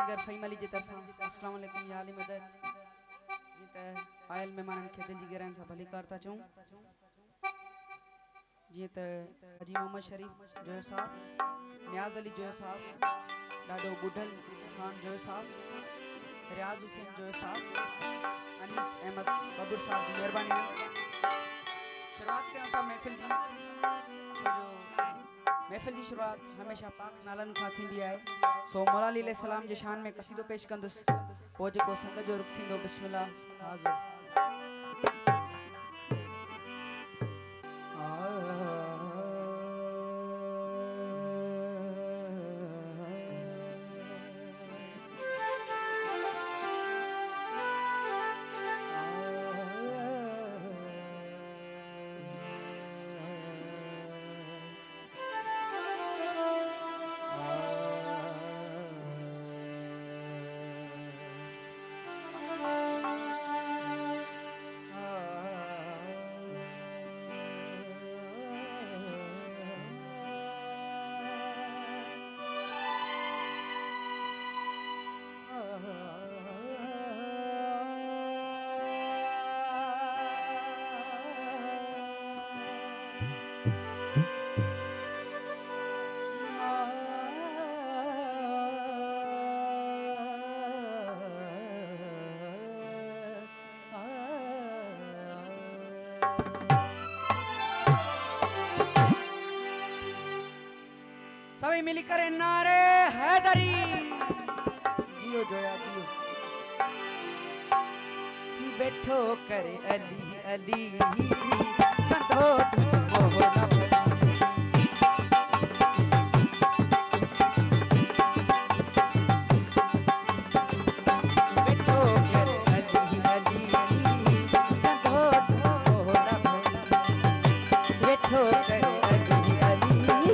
नगर फईमली जी तरफा अस्सलाम वालेकुम या अली मदद ये त आयल मेहमान खे दिल जी गहराइन सां भली करता चूं जी त हाजी मोहम्मद शरीफ जो साहब नियाज अली जो साहब डाडो बुढ़ल खान जो साहब रियाज हुसैन जो साहब अनीस अहमद बबूर साहब की मेहरबानी शुरुआत कयूं था महफ़िल जी जो महफ़िल की शुरुआत हमेशा पाक नालन खां थींदी आहे सो मौला अली सलाम जे शान में कसीदो पेश कंदुसि पोइ जेको संग जो रुख थींदो बिस्मिल्लाह हाज़िर सभी मिलकर नारे हैदरी जियो जोया जियो बैठो करे अली अली कंधो तुझको न भली बैठो करे अली अली कंधो तुझको न भली बैठो करे अली अली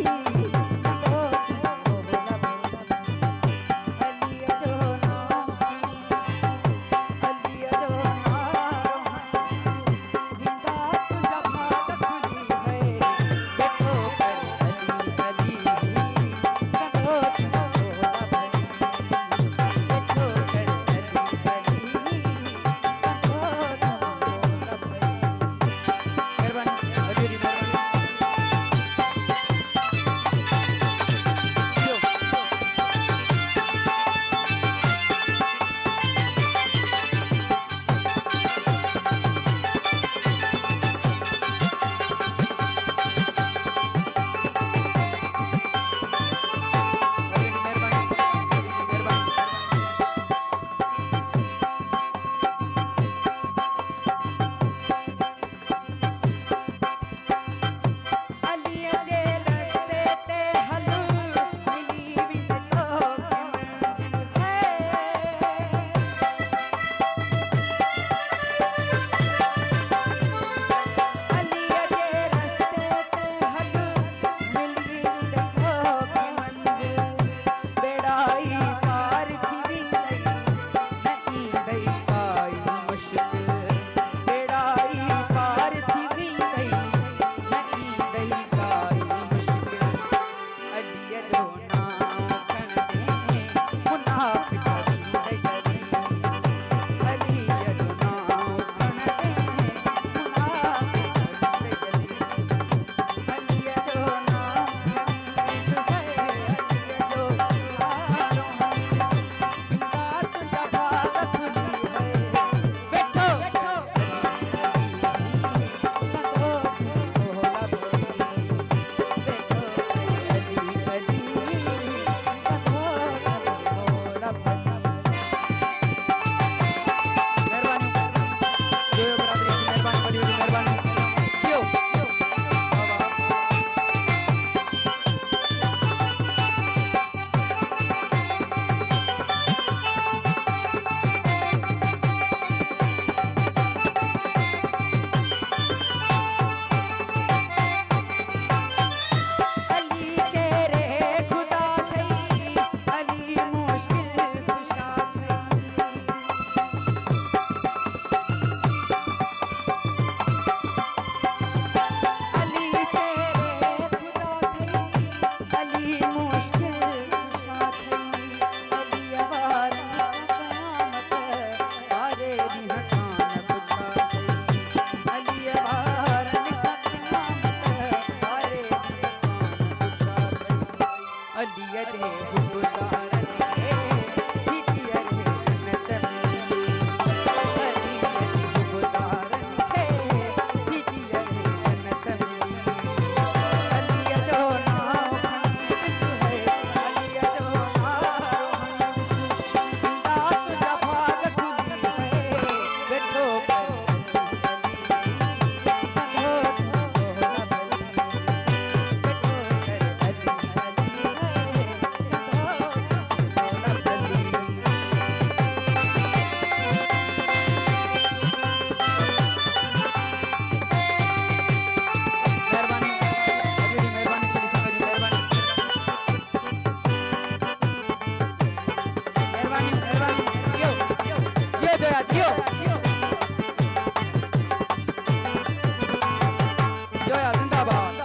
जोया जिंदाबाद।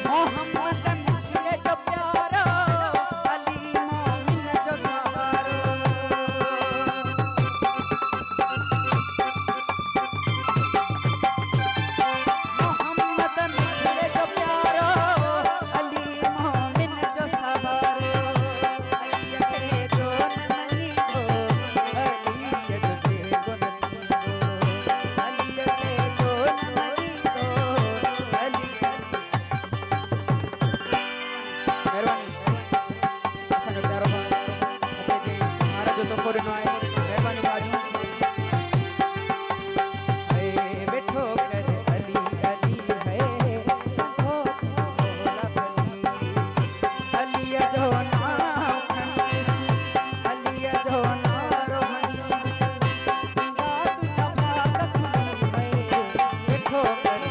मोहम्मद मुझे जो प्यारा, अली मोमिन जो सहारा। मोहम्मद मुझे जो प्यारा, अली मोमिन जो सहारा। अली के जो न मनी को, अली के जो को न को। अली के जो न मनी को, अली। मेहरबानी असां जो प्यारो भाउ मूंखे जे महाराज जो तोहफ़ो ॾिनो आहे। मेहरबानी बाजू बैठो कर अली अली है कंधो भोला भली। अली जो नाम खणीस, अली जो नारो हणीस। गंगा तुझा भाग खणी है बैठो कर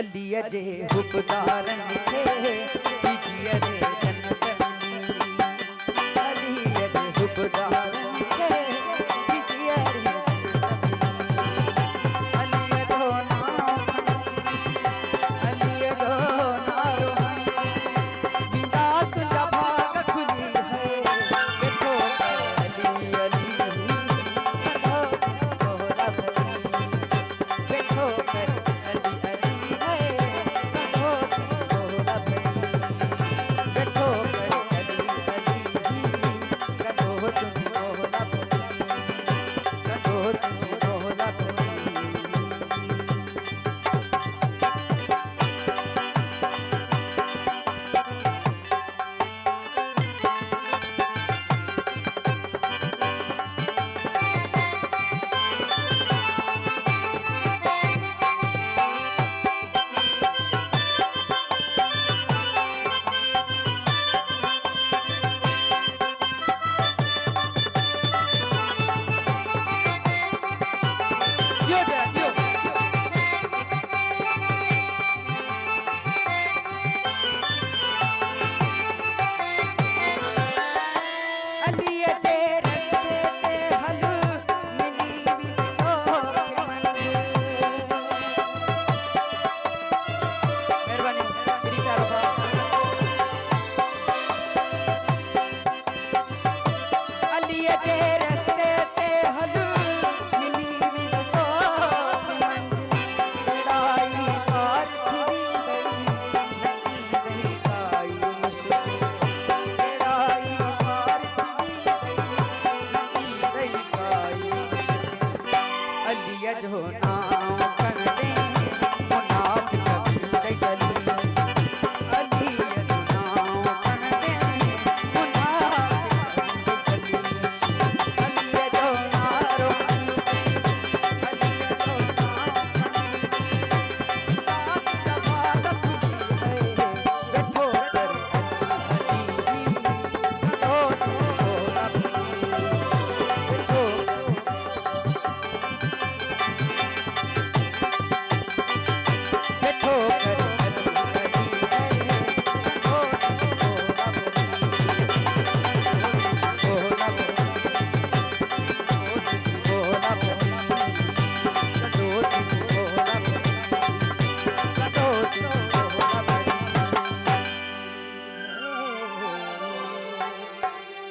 अली जे हुबदारन खे कीजिए रे जन्नत में। अली जे हुबदार